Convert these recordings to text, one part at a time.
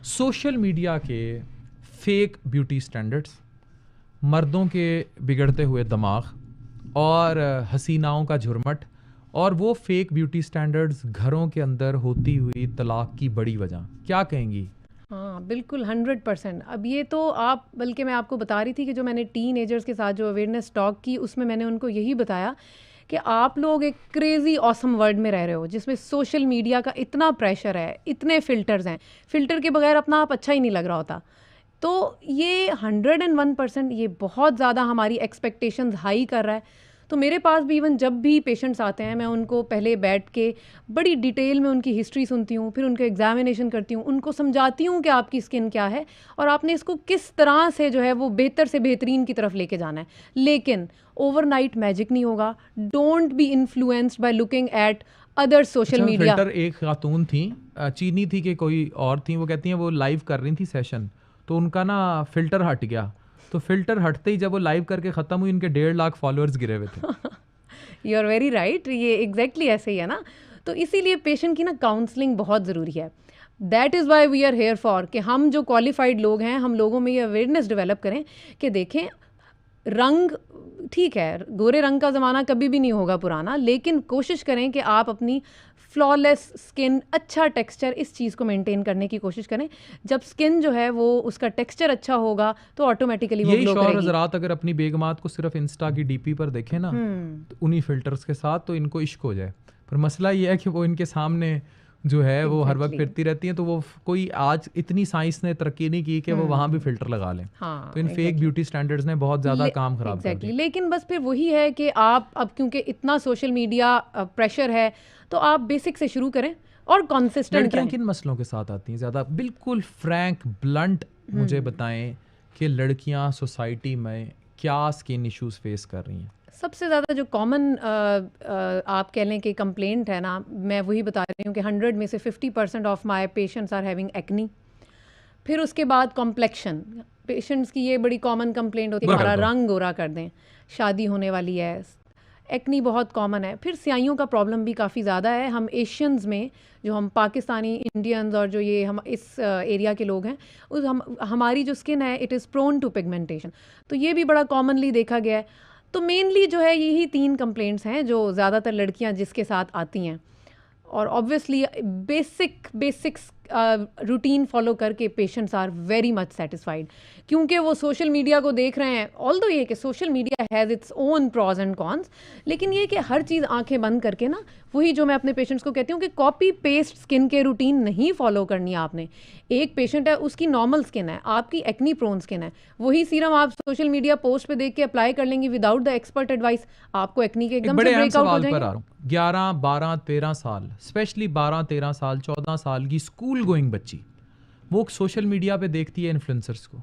Social media के fake beauty standards, मर्दों के बिगड़ते हुए दिमाग और हसीनाओं का झुरमट, और वो फेक ब्यूटी स्टैंडर्ड्स घरों के अंदर होती हुई तलाक की बड़ी वजह, क्या कहेंगी? हाँ बिल्कुल 100%। अब ये तो आप, बल्कि मैं आपको बता रही थी कि जो मैंने टीन एजर्स के साथ जो अवेयरनेस टॉक की, उसमें मैंने उनको यही बताया कि आप लोग एक क्रेज़ी ऑसम वर्ल्ड में रह रहे हो जिसमें सोशल मीडिया का इतना प्रेशर है, इतने फ़िल्टर्स हैं, फ़िल्टर के बगैर अपना आप अच्छा ही नहीं लग रहा होता। तो ये 101% ये बहुत ज़्यादा हमारी एक्सपेक्टेशंस हाई कर रहा है। तो मेरे पास भी इवन जब भी पेशेंट्स आते हैं, मैं उनको पहले बैठ के बड़ी डिटेल में उनकी हिस्ट्री सुनती हूँ, फिर उनका एग्जामिनेशन करती हूँ, उनको समझाती हूँ कि आपकी स्किन क्या है और आपने इसको किस तरह से जो है वो बेहतर से बेहतरीन की तरफ लेके जाना है। लेकिन ओवरनाइट मैजिक नहीं होगा। Don't be influenced by looking at other social media. Filter एक खातून थी, चीनी थी कि कोई और थी, वो कहती हैं वो लाइव कर रही थी सेशन, तो उनका ना फिल्टर हट गया, तो फिल्टर हटते ही जब वो लाइव करके ख़त्म हुई, उनके 1.5 लाख फॉलोअर्स गिरे हुए थे। यू आर वेरी राइट, ये एग्जैक्टली ऐसे ही है ना। तो इसीलिए पेशेंट की ना काउंसलिंग बहुत ज़रूरी है। That is why we are here for, कि हम जो क्वालिफाइड लोग हैं, हम लोगों में ये अवेयरनेस डेवलप करें कि देखें, रंग ठीक है, गोरे रंग का ज़माना कभी भी नहीं होगा पुराना, लेकिन कोशिश करें कि आप अपनी फ्लॉलेस स्किन, अच्छा टेक्सचर, इस चीज़ को मेंटेन करने की कोशिश करें। जब स्किन जो है वो उसका टेक्सचर अच्छा होगा तो ऑटोमेटिकली वो यही ग्लो शौहर करेगी। हजरात अगर अपनी बेगमात को सिर्फ इंस्टा की डीपी पर देखें ना, तो उन्हीं फिल्टर्स के साथ तो इनको इश्क हो जाए। पर मसला ये है कि वो इनके सामने जो है वो हर वक्त फिरती रहती हैं, तो वो कोई आज इतनी साइंस ने तरक्की नहीं की कि वो वहाँ भी फिल्टर लगा लें। हाँ, तो इन फेक ब्यूटी स्टैंडर्ड्स ने बहुत ज़्यादा काम खराब कर दिया। लेकिन बस फिर वही है कि आप अब क्योंकि इतना सोशल मीडिया प्रेशर है, तो आप बेसिक से शुरू करें और कंसिस्टेंट लड़कियां रहें। किन मसलों के साथ आती हैं ज़्यादा? बिल्कुल फ्रैंक ब्लंट मुझे बताएं कि लड़कियां सोसाइटी में क्या स्किन इश्यूज फेस कर रही हैं? सबसे ज़्यादा जो कॉमन आप कह लें कि कंप्लेंट है ना, मैं वही बता रही हूँ कि 100 में से 50% of my patients are having acne. फिर उसके बाद कॉम्प्लेक्शन, पेशेंट्स की ये बड़ी कॉमन कंप्लेंट होती है, हमारा रंग गोरा कर दें, शादी होने वाली है, एक्नी बहुत कॉमन है। फिर स्याहियों का प्रॉब्लम भी काफ़ी ज़्यादा है। हम एशियंस में, जो हम पाकिस्तानी, इंडियंस और जो ये हम इस एरिया के लोग हैं, उस हमारी जो स्किन है it is prone to pigmentation, तो ये भी बड़ा कॉमनली देखा गया है। तो मेनली जो है यही 3 कंप्लेंट्स हैं जो ज़्यादातर लड़कियां जिसके साथ आती हैं। और ऑब्वियसली बेसिक्स रूटीन फॉलो करके patients are very much satisfied, क्योंकि वो सोशल मीडिया को देख रहे हैं। ऑल्दो ये कि social media has its own pros and cons, लेकिन ये कि हर चीज़ आंखें बंद करके ना, वही जो मैं अपने पेशेंट्स को कहती हूँ कि कॉपी पेस्ट स्किन के रूटीन नहीं फॉलो करनी है आपने। एक पेशेंट है, उसकी नॉर्मल स्किन है, आपकी एक्नी प्रोन स्किन है, वही सीरम आप सोशल मीडिया पोस्ट पे देख के अप्लाई कर लेंगी विदाउट द एक्सपर्ट एडवाइस, आपको एक्नी के एकदम से ब्रेकआउट हो जाएंगे। 11, 12, 13 साल, स्पेशली 12, 13 साल, 14 साल की स्कूल गोइंग बच्ची, वो सोशल मीडिया पे देखती है इन्फ्लुएंसर्स को।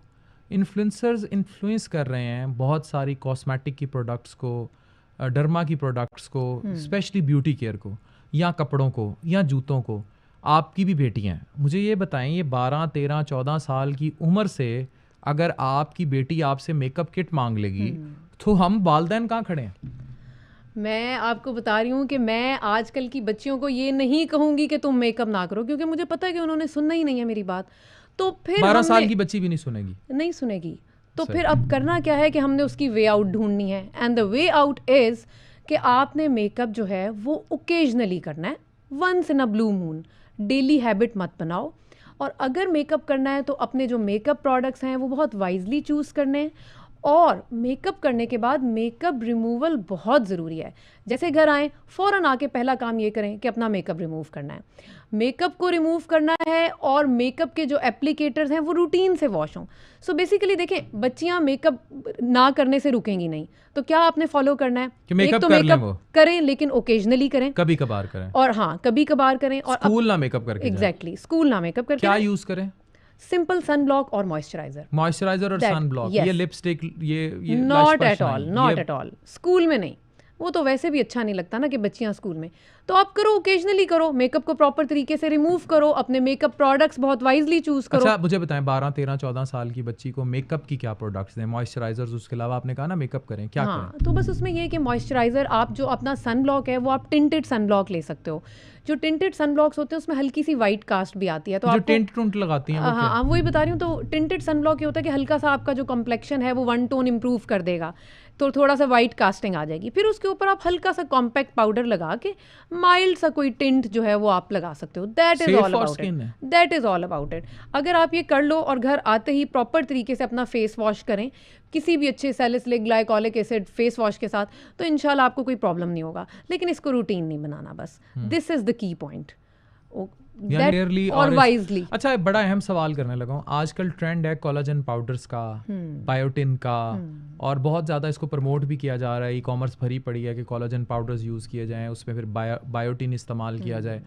इन्फ्लुएंसर्स इन्फ्लुएंस कर रहे हैं बहुत सारी कॉस्मेटिक की प्रोडक्ट्स को, डर्मा की प्रोडक्ट्स को, स्पेशली ब्यूटी केयर को, या कपड़ों को, या जूतों को। आपकी भी बेटियां हैं, मुझे ये बताएं, ये 12, 13, 14 साल की उम्र से अगर आपकी बेटी आपसे मेकअप किट मांग लेगी, तो हम वालिदैन कहाँ खड़े हैं? मैं आपको बता रही हूँ कि मैं आजकल की बच्चियों को ये नहीं कहूँगी कि तुम मेकअप ना करो, क्योंकि मुझे पता है कि उन्होंने सुनना ही नहीं है मेरी बात। तो फिर 12 साल की बच्ची भी नहीं सुनेगी। तो फिर अब करना क्या है कि हमने उसकी वे आउट ढूंढनी है, and the way out is कि आपने मेकअप जो है वो ओकेजनली करना है, once in a blue moon. Daily habit मत बनाओ। और अगर मेकअप करना है तो अपने जो मेकअप प्रोडक्ट्स हैं वो बहुत वाइजली चूज़ करने हैं। और मेकअप करने के बाद मेकअप रिमूवल बहुत ज़रूरी है। जैसे घर आएँ, फ़ौरन आके पहला काम ये करें कि अपना मेकअप रिमूव करना है, मेकअप को रिमूव करना है, और मेकअप के जो एप्लीकेटर्स हैं वो रूटीन से वॉश हों। सो बेसिकली देखें, बच्चियां मेकअप ना करने से रुकेंगी नहीं, तो क्या आपने फॉलो करना है कि मेकअप एक तो मेकअप करें, लेकिन ओकेजनली करें, कभी कभार करें, और हाँ कभी कभार करें, और स्कूल ना मेकअप करके एग्जैक्टली स्कूल ना मेकअप करके। क्या यूज़ करें? सिंपल सन ब्लॉक और मॉइस्चराइजर और सन ब्लॉक, ये लिपस्टिक, ये नॉट एट ऑल स्कूल में नहीं, वो तो वैसे भी अच्छा नहीं लगता ना कि बच्चियां स्कूल में। तो आप करो, ओकेजनली करो, मेकअप को प्रॉपर तरीके से रिमूव करो, अपने मेकअप प्रोडक्ट्स बहुत वाइजली चूज करो। अच्छा मुझे बताएं, 12, 13, 14 साल की बच्ची को मेकअप की क्या प्रोडक्ट्स दें? मॉइस्चराइजर्स, उसके अलावा आपने कहा ना मेकअप करें, क्या करें? तो बस उसमें ये है कि मॉइस्चराइजर, आप जो अपना सन ब्लॉक है वो आप टिंटेड सन ब्लॉक ले सकते हो। जो टिंटेड सनब्लॉक्स होते हैं उसमें हल्की सी वाइट कास्ट भी आती है, तो जो आपको टिंट टुंट लगाती हैं वो क्या? हाँ वही बता रही हूँ। तो टिंटेड सनब्लॉक ये होता है कि हल्का सा आपका जो कम्प्लेक्शन है वो 1 टोन इंप्रूव कर देगा, तो थोड़ा सा वाइट कास्टिंग आ जाएगी। फिर उसके ऊपर आप हल्का सा कॉम्पैक्ट पाउडर लगा के माइल्ड सा कोई टिंट जो है वो आप लगा सकते हो। That is all about it, that is all about it. अगर आप ये कर लो और घर आते ही प्रॉपर तरीके से अपना फेस वॉश करें किसी भी अच्छे salicylic glycolic acid face wash के साथ, तो इंशाल्लाह आपको कोई प्रॉब्लम नहीं होगा। लेकिन इसको रूटीन नहीं बनाना, बस this is the key point. और वाइजली। अच्छा, एक बड़ा अहम सवाल करने लगा हूँ। आजकल ट्रेंड है कोलाजन पाउडर्स का, बायोटिन का, और बहुत ज़्यादा इसको प्रमोट भी किया जा रहा है। ई कॉमर्स भरी पड़ी है कि कोलाजन पाउडर्स यूज़ किए जाएं, उसमें फिर बायोटिन इस्तेमाल किया जाए।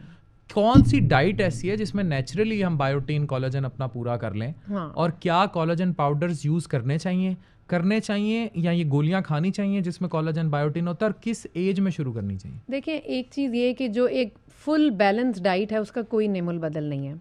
कौन सी डाइट ऐसी है जिसमें नेचुरली हम बायोटिन कोलाजन अपना पूरा कर लें? और क्या कोलाजन पाउडर्स यूज़ करने चाहिए या ये गोलियां खानी चाहिए जिसमें कोलाजन बायोटिन होता है, और किस एज में शुरू करनी चाहिए? देखिए, एक चीज़ ये कि जो एक फुल बैलेंस डाइट है उसका कोई नेमुल बदल नहीं है।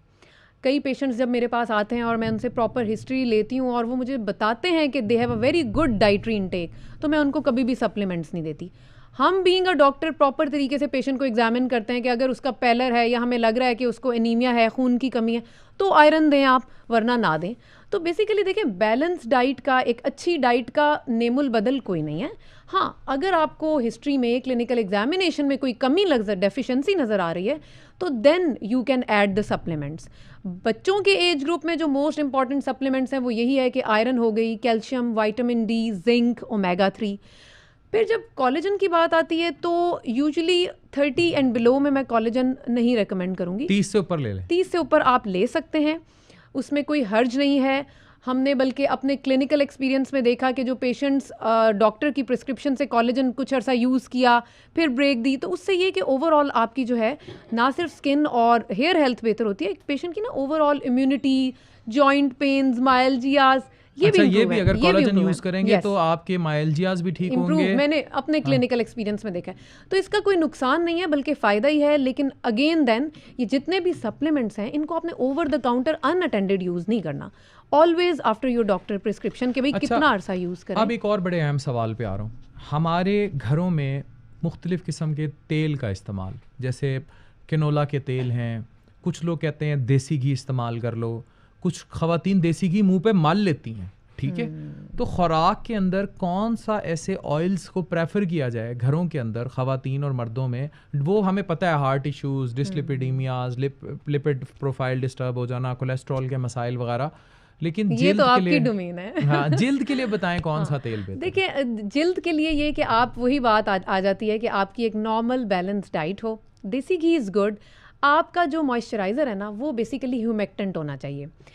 कई पेशेंट्स जब मेरे पास आते हैं और मैं उनसे प्रॉपर हिस्ट्री लेती हूँ और वो मुझे बताते हैं कि they have a very good dietary intake, तो मैं उनको कभी भी सप्लीमेंट्स नहीं देती। हम बीइंग अ डॉक्टर प्रॉपर तरीके से पेशेंट को एग्जामिन करते हैं कि अगर उसका पैलर है या हमें लग रहा है कि उसको एनीमिया है, खून की कमी है, तो आयरन दें आप, वरना ना दें। तो बेसिकली देखिए, बैलेंस डाइट का, एक अच्छी डाइट का नेमुल बदल कोई नहीं है। हाँ, अगर आपको हिस्ट्री में, क्लिनिकल एग्जामिनेशन में कोई कमी डेफिशिएंसी नज़र आ रही है, तो then you can add the supplements. बच्चों के एज ग्रुप में जो मोस्ट इंपॉर्टेंट सप्लीमेंट्स हैं वो यही है कि आयरन हो गई, calcium, vitamin D, zinc, omega 3। फिर जब कोलेजन की बात आती है तो यूजुअली 30 एंड बिलो में मैं कोलेजन नहीं रेकमेंड करूँगी। 30 से ऊपर ले लें? 30 से ऊपर आप ले सकते हैं, उसमें कोई हर्ज नहीं है। हमने बल्कि अपने क्लिनिकल एक्सपीरियंस में देखा कि जो पेशेंट्स डॉक्टर की प्रिस्क्रिप्शन से कोलेजन कुछ अर्सा यूज़ किया, फिर ब्रेक दी, तो उससे ये कि ओवरऑल आपकी जो है ना सिर्फ स्किन और हेयर हेल्थ बेहतर होती है, एक पेशेंट की ना ओवरऑल इम्यूनिटी, जॉइंट पेन्स, माइल्जियाज, ये भी अगर कोलाजन यूज करेंगे तो आपके माइल्जियाज भी ठीक होंगे। मैंने अपने क्लिनिकल एक्सपीरियंस में देखा है। तो इसका कोई नुकसान नहीं है बल्कि फ़ायदा ही है। लेकिन अगेन देन, ये जितने भी सप्लीमेंट्स हैं इनको आपने over the counter unattended use नहीं करना। Always after your doctor prescription के भाई कितना अरसा यूज़ करें। अब एक और बड़े अहम सवाल पे आ रहा हूँ। हमारे घरों में मुख्तलिफ़ किस्म के तेल का इस्तेमाल, जैसे कैनोला के तेल हैं, कुछ लोग कहते हैं देसी घी इस्तेमाल कर लो, कुछ ख़वातीन देसी घी मुंह पे मल लेती हैं, ठीक है। तो खुराक के अंदर कौन सा ऐसे ऑयल्स को प्रेफर किया जाए घरों के अंदर ख़वातीन और मर्दों में? वो हमें पता है heart issues, dyslipidemias, lipid profile disturb हो जाना, कोलेस्ट्रॉल के मसाइल वगैरह, लेकिन ये तो आपकी डोमेन है। हाँ, जिल्द के लिए बताएं कौन सा तेल बेहतर? देखिए, जिल्द के लिए ये कि आप, वही बात आ जाती है कि आपकी एक नॉर्मल बैलेंस डाइट हो। देसी घी इज़ गुड। आपका जो मॉइस्चराइज़र है ना वो बेसिकली ह्यूमेक्टेंट होना चाहिए।